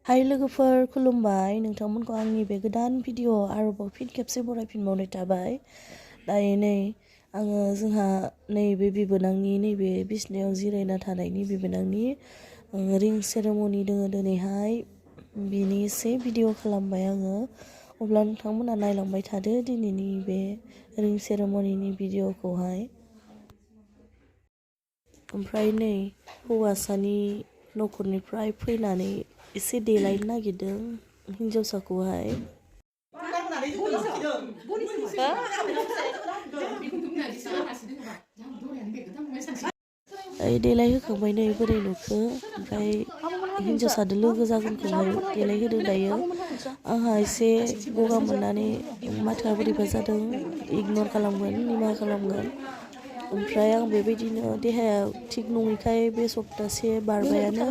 हाय लोगोफोर खुलुमबाय नोंथांमोनखौ आंनि बे गोदान भिडिअ आरोबाव फिन खेबसे बरायफिनबावनाय थाबाय। दायो नै आङो जोंहा नैबे बिबोनांनि नैबे बिसनायाव जिरायना थानायनि बिबोनांनि रिं सेरेमनि दोङो दिनैहाय बिनि एसे भिडिअ खालामबाय आङो। अब्ला नोंथांमोना नायलांबाय थादो दिनैनि बे रिं सेरेमनिनि भिडिअखौहाय। ओमफ्राय नै हौवासानि नखरनिफ्राय फैनानै एसे देलायनो नागिरदों हिन्जावसाखौहाय। देलायहोखांबाय नै बोरै नुखो ओमफ्राय हिन्जावसादो लोगो जागोनखौहाय देलायहोदों दायो। आंहा एसे गगा मोननानै माथोआ बोरैबा जादों इगनर खालामगोन निमाहा खालामगोन। ओमफ्राय आं बेबायदिनो देहाया थिग नङैखाय बे सप्तासे बारबायानो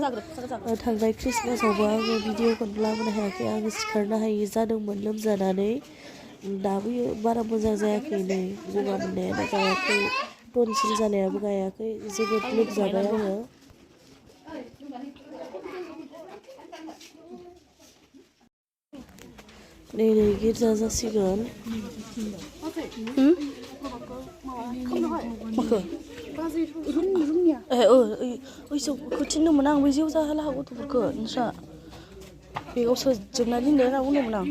थांनाय ख्रिस्टमासावबो आङो भिडिअखौनो लाबोनो हायाखै। आङो सिखारनो हायि जादोंमोन लोमजानानै दाबो बारा मोजां जायाखै नै गगा मोननायानो गायाखै टनसिल जानायाबो गायाखै जोबोद लोमजाबाय आङो। नै गिर्जा जासिगोन। थिनदोंमोन आं बे जेव जाहाला गथ'फोरखौ नोंस्रा बेगाव सोजोबना दोनदो होनना बुंदोंमोन आं।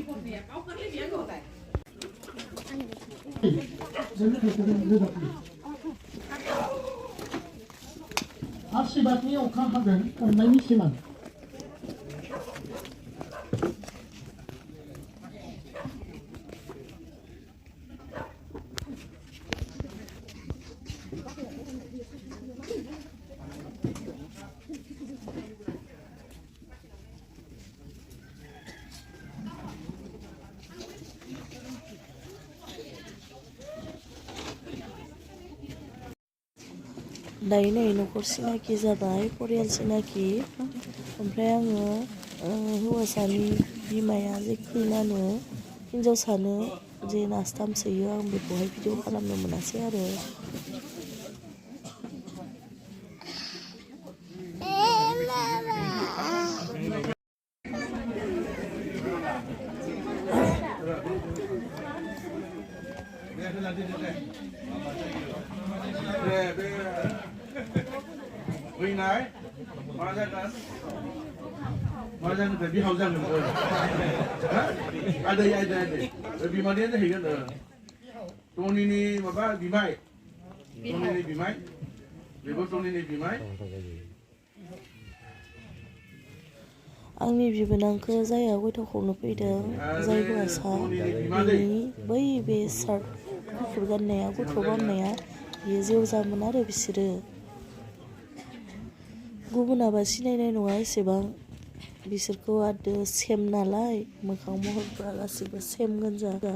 आशीर्वादनि अखा हागोन अननायनि सिमां। दायो नै न'खर सिनाखि जाबाय परियाल सिनाखि। ओमफ्राय आङो हौवासानि बिमाया जे खैनानो हिन्जावसानो जे नासथाम सोयो आं बेखौहाय भिडिअ खालामनो मोनासै आरो। hwnai मा जागोन बिहाव जागोन आदै बिमादैया जाहैगोन टनिनि माबा बिमाय टनिनि बिमाय बेबो टनिनि बिमाय। आंनि बिबोनांखौ जायहा गयथाव खावनो फैदों जाय हौवासा बेनि बै बे सार्ट गुफुर गाननाया गथ' बामनाया बियो जेवजामोन आरो बिसोरो। गुबुनाबा सिनायनाय नङा एसेबां बिसोरखौ आरो सेम नालाय मोखां महरफ्रा गासिबो सेम गोजा।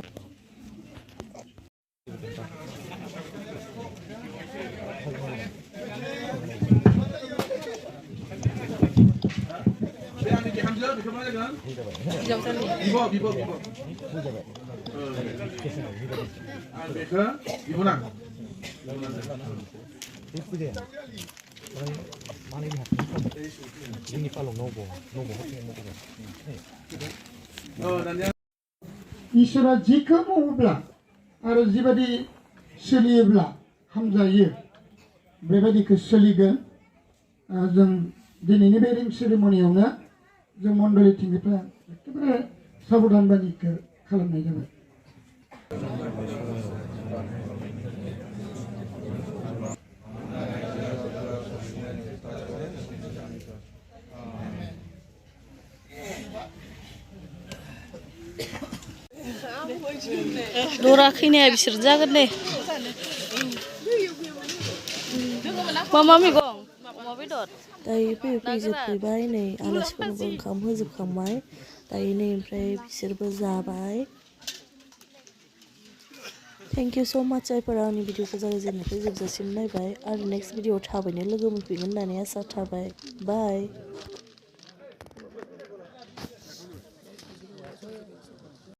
इसोरा जिखौ मावोब्ला आरो जिबायदि सोलियोब्ला हामजायो बेबायदिखौ सोलिगोन। जों दिनैनि बे रिं सेरेमनियावनो जों मण्डलिथिंनिफ्राय एखेबारे साबधान बानिखौ खालामनाय जाबाय। दरा खैनाया बिसोर जागोन दे। मा मैगं अमा बेदर दायो फैजोबफैबाय नै आलासिफोरनोबो ओंखाम होजोबखांबाय दायो नै ओमफ्राय बिसोरबो जाबाय। थेंक इउ स' माच जायफोरा आंनि भिडिअखौ जागायजेननायनिफ्राय जोबजासिम नायबाय आरो नेक्स्ट भिडिअ थाबैनो लोगो मोनफिनगोन होननानै आसा थाबाय। बाय।